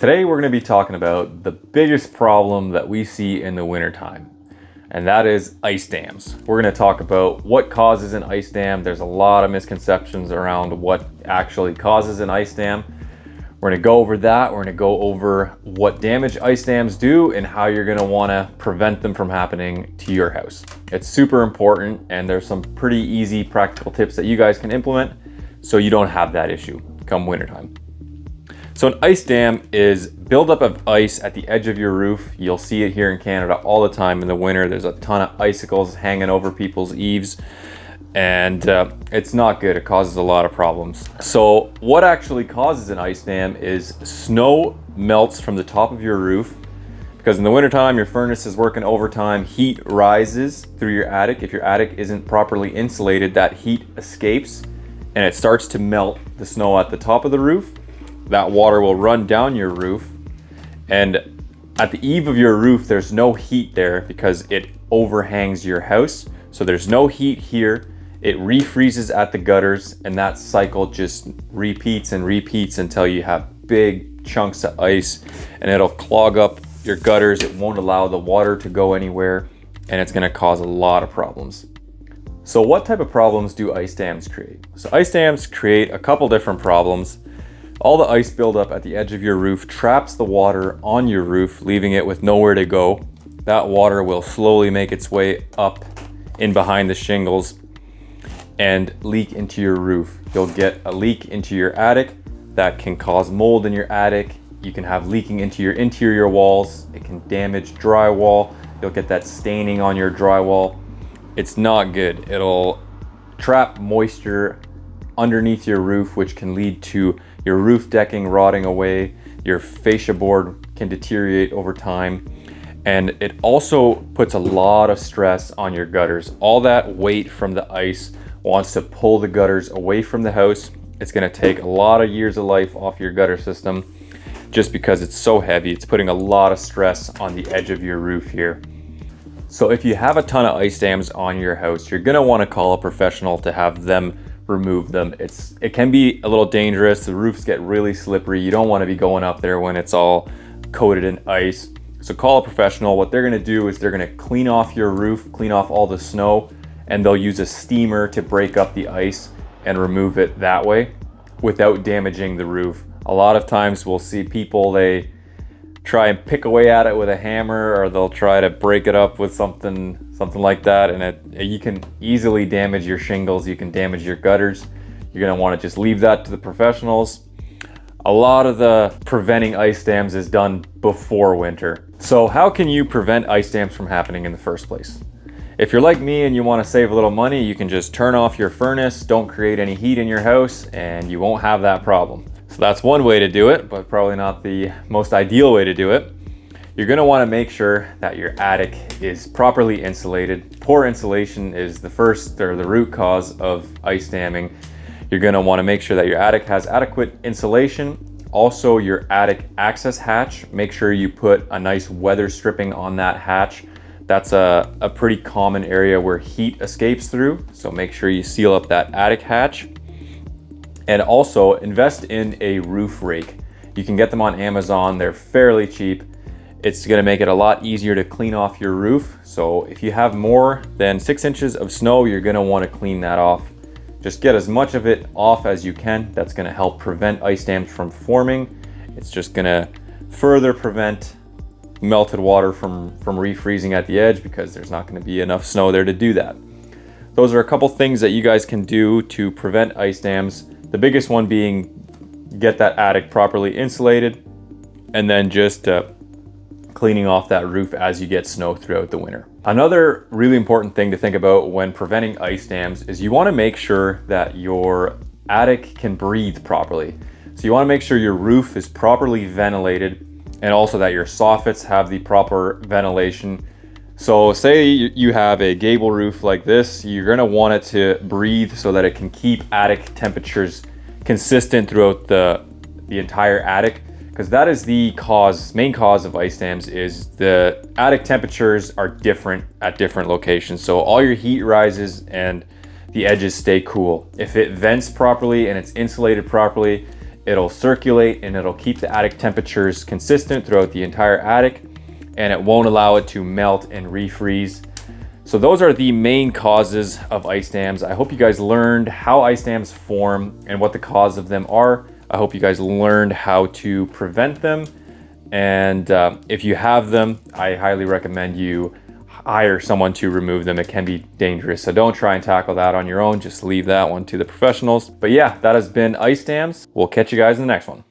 Today we're going to be talking about the biggest problem that we see in the wintertime, and that is ice dams. We're going to talk about what causes an ice dam. There's a lot of misconceptions around what actually causes an ice dam. We're going to go over that. We're going to go over what damage ice dams do and how you're going to want to prevent them from happening to your house. It's super important, and there's some pretty easy practical tips that you guys can implement so you don't have that issue come wintertime. So an ice dam is buildup of ice at the edge of your roof. You'll see it here in Canada all the time in the winter. There's a ton of icicles hanging over people's eaves, and it's not good. It causes a lot of problems. So what actually causes an ice dam is snow melts from the top of your roof, because in the wintertime your furnace is working overtime. Heat rises through your attic. If your attic isn't properly insulated, that heat escapes and it starts to melt the snow at the top of the roof. That water will run down your roof, and at the eave of your roof there's no heat there because it overhangs your house. So there's no heat here. It refreezes at the gutters, and that cycle just repeats and repeats until you have big chunks of ice, and it'll clog up your gutters. It won't allow the water to go anywhere, and it's going to cause a lot of problems. So what type of problems do ice dams create? So ice dams create a couple different problems. All the ice buildup at the edge of your roof traps the water on your roof, leaving it with nowhere to go. That water will slowly make its way up in behind the shingles and leak into your roof. You'll get a leak into your attic that can cause mold in your attic. You can have leaking into your interior walls. It can damage drywall. You'll get that staining on your drywall. It's not good. It'll trap moisture underneath your roof, which can lead to your roof decking rotting away. Your fascia board can deteriorate over time, and it also puts a lot of stress on your gutters. All that weight from the ice wants to pull the gutters away from the house. It's going to take a lot of years of life off your gutter system just because it's so heavy. It's putting a lot of stress on the edge of your roof here. So if you have a ton of ice dams on your house, you're going to want to call a professional to have them remove them. It can be a little dangerous. The roofs get really slippery. You don't want to be going up there when it's all coated in ice. So call a professional. What they're going to do is they're going to clean off your roof, clean off all the snow, and they'll use a steamer to break up the ice and remove it that way without damaging the roof. A lot of times we'll see people, they try and pick away at it with a hammer, or they'll try to break it up with something like that, and you can easily damage your shingles. You can damage your gutters. You're going to want to just leave that to the professionals. A lot of the preventing ice dams is done before winter. So how can you prevent ice dams from happening in the first place? If you're like me and you want to save a little money, you can just turn off your furnace, don't create any heat in your house, and you won't have that problem. So that's one way to do it, but probably not the most ideal way to do it. You're going to want to make sure that your attic is properly insulated. Poor insulation is the root cause of ice damming. You're going to want to make sure that your attic has adequate insulation. Also, your attic access hatch, make sure you put a nice weather stripping on that hatch. That's a pretty common area where heat escapes through, so make sure you seal up that attic hatch. And also invest in a roof rake. You can get them on Amazon. They're fairly cheap. It's going to make it a lot easier to clean off your roof. So if you have more than 6 inches of snow, you're going to want to clean that off. Just get as much of it off as you can. That's going to help prevent ice dams from forming. It's just going to further prevent melted water from refreezing at the edge, because there's not going to be enough snow there to do that. Those are a couple things that you guys can do to prevent ice dams. The biggest one being get that attic properly insulated, and then just cleaning off that roof as you get snow throughout the winter. Another really important thing to think about when preventing ice dams is you want to make sure that your attic can breathe properly. So you want to make sure your roof is properly ventilated, and also that your soffits have the proper ventilation. So say you have a gable roof like this, you're going to want it to breathe so that it can keep attic temperatures consistent throughout the entire attic. Because that is the main cause of ice dams, is the attic temperatures are different at different locations. So all your heat rises and the edges stay cool. If it vents properly and it's insulated properly, it'll circulate and it'll keep the attic temperatures consistent throughout the entire attic, and it won't allow it to melt and refreeze. So those are the main causes of ice dams. I hope you guys learned how ice dams form and what the cause of them are. I hope you guys learned how to prevent them. And if you have them, I highly recommend you hire someone to remove them. It can be dangerous, so don't try and tackle that on your own. Just leave that one to the professionals. But yeah, that has been ice dams. We'll catch you guys in the next one.